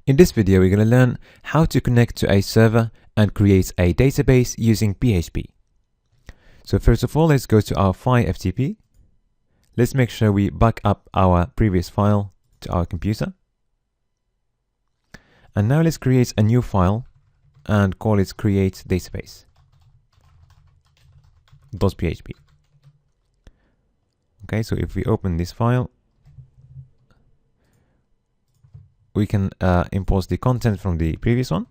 In this video, we're going to learn how to connect to a server and create a database using PHP. So first of all, let's go to our file FTP. Let's make sure we back up our previous file to our computer. And now let's create a new file and call it create database.php. Okay, so if we open this file, we can import the content from the previous one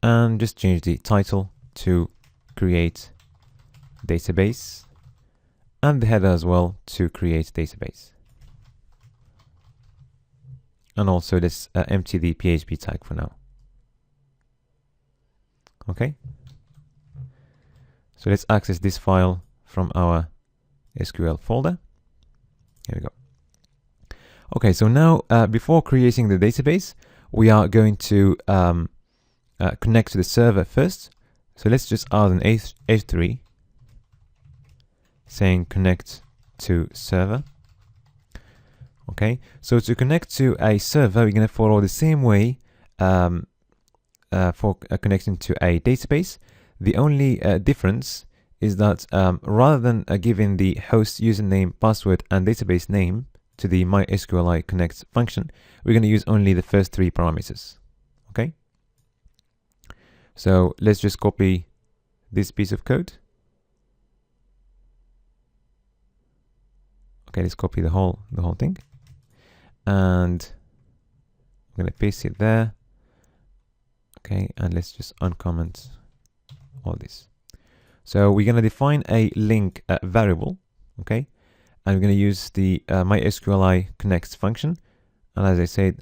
and just change the title to create database and the header as well to create database. And also let's empty the PHP tag for now. Okay, so let's access this file from our SQL folder. Here we go. Okay, so now before creating the database, we are going to connect to the server first. So let's just add an H3 saying connect to server. Okay, so to connect to a server, we're going to follow the same way for connecting to a database. The only difference is that rather than giving the host username, password, and database name to the MySQLi connect function, we're going to use only the first three parameters. Okay, so let's just copy this piece of code. Okay, let's copy the whole thing, and I'm going to paste it there. Okay, and let's just uncomment all this. So we're going to define a link variable. Okay, and we're going to use the MySQLi connect function. And as I said,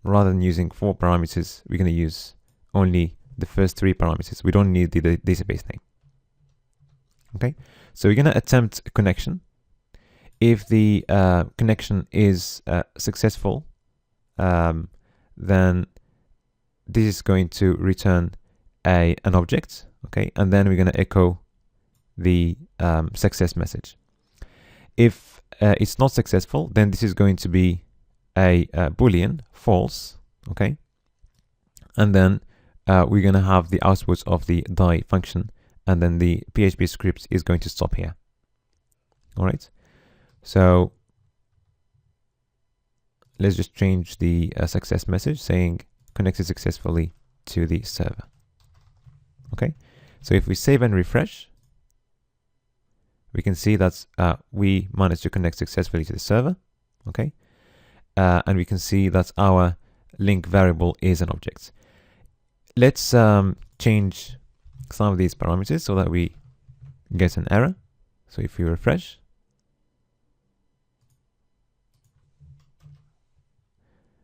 rather than using 4 parameters, we're going to use only the first 3 parameters. We don't need the database name. Okay, so we're going to attempt a connection. If the connection is successful, then this is going to return an object. Okay, and then we're going to echo the success message. If it's not successful, then this is going to be a boolean false. Okay, and then we're going to have the output of the die function, and then the PHP script is going to stop here. All right, so let's just change the success message saying connected successfully to the server. Okay, so if we save and refresh, we can see that we managed to connect successfully to the server. Okay, and we can see that our link variable is an object. Let's change some of these parameters so that we get an error. So if we refresh,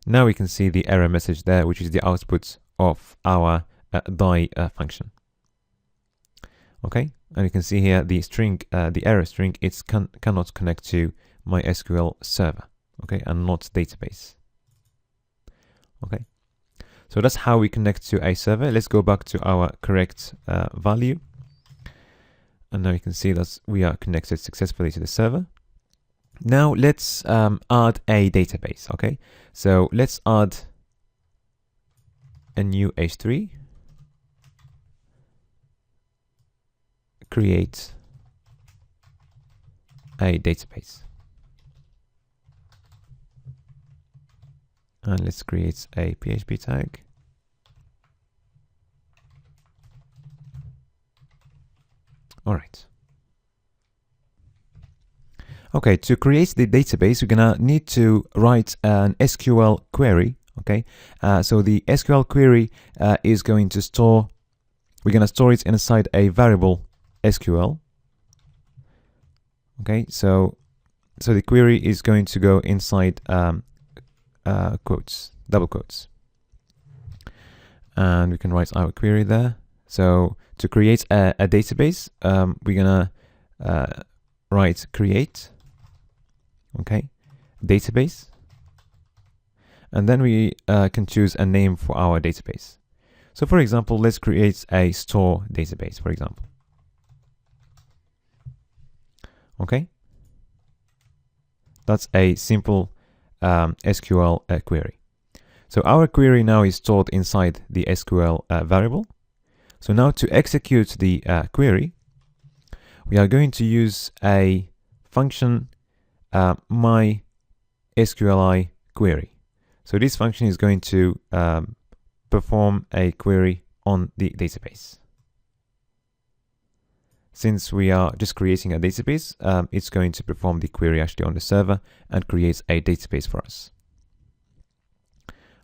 now we can see the error message there, which is the output of our die function. Okay, and you can see here the string, the error string, it cannot connect to MySQL server. Okay, and not database. Okay, so that's how we connect to a server. Let's go back to our correct value, and now you can see that we are connected successfully to the server. Now let's add a database. Okay, so let's add a new H3, create a database, and let's create a PHP tag. All right. Okay, to create the database, we're gonna need to write an SQL query. Okay, so the SQL query is going to store, we're gonna store it inside a variable SQL. Okay, so the query is going to go inside quotes, double quotes, and we can write our query there. So to create a database, we're gonna write create, okay, database, and then we can choose a name for our database. So for example, let's create a store database, for example. Okay, that's a simple SQL query. So our query now is stored inside the SQL variable. So now to execute the query, we are going to use a function mySQLi query. So this function is going to perform a query on the database. Since we are just creating a database, it's going to perform the query actually on the server and creates a database for us.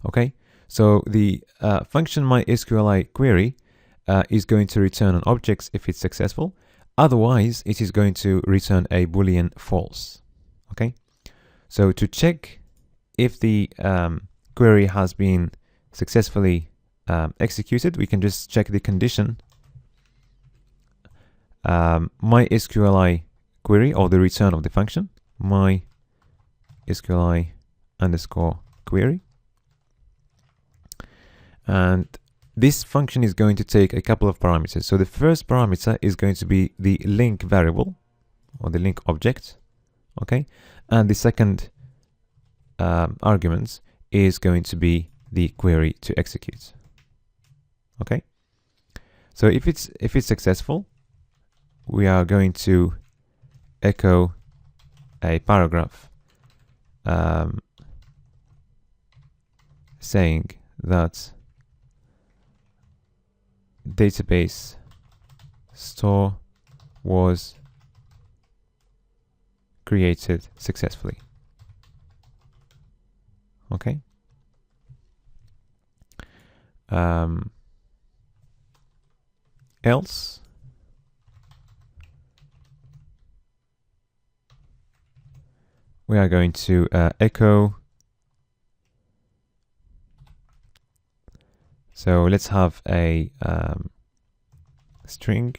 Okay, so the function mySQLi query is going to return an object if it's successful. Otherwise, it is going to return a Boolean false. Okay, so to check if the query has been successfully executed, we can just check the condition mySQLi query, or the return of the function mySQLi underscore query. And this function is going to take a couple of parameters. So the first parameter is going to be the link variable or the link object. Okay, and the second argument is going to be the query to execute. Okay, so if it's successful, we are going to echo a paragraph saying that database store was created successfully. Okay. Else we are going to echo. So let's have a string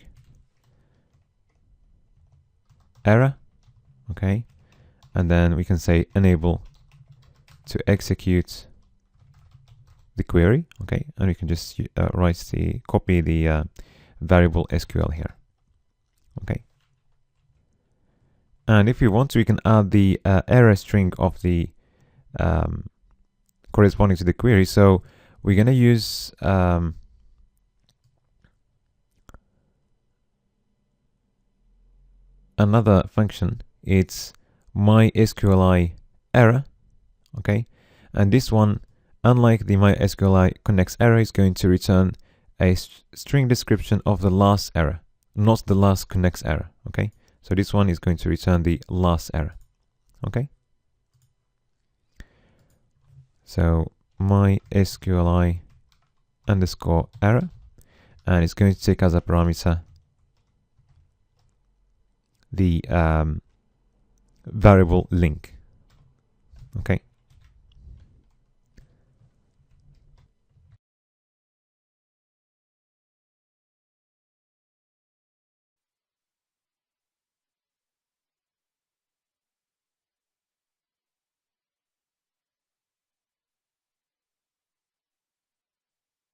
error, okay, and then we can say enable to execute the query, okay, and we can just copy the variable SQL here, okay. And if we want to, we can add the error string of the corresponding to the query. So we're going to use another function. It's mySQLi error, okay, and this one, unlike the mySQLi connects error, is going to return a string description of the last error, not the last connects error, okay. So this one is going to return the last error, okay. So mySQLi underscore error, and it's going to take as a parameter the variable link, okay.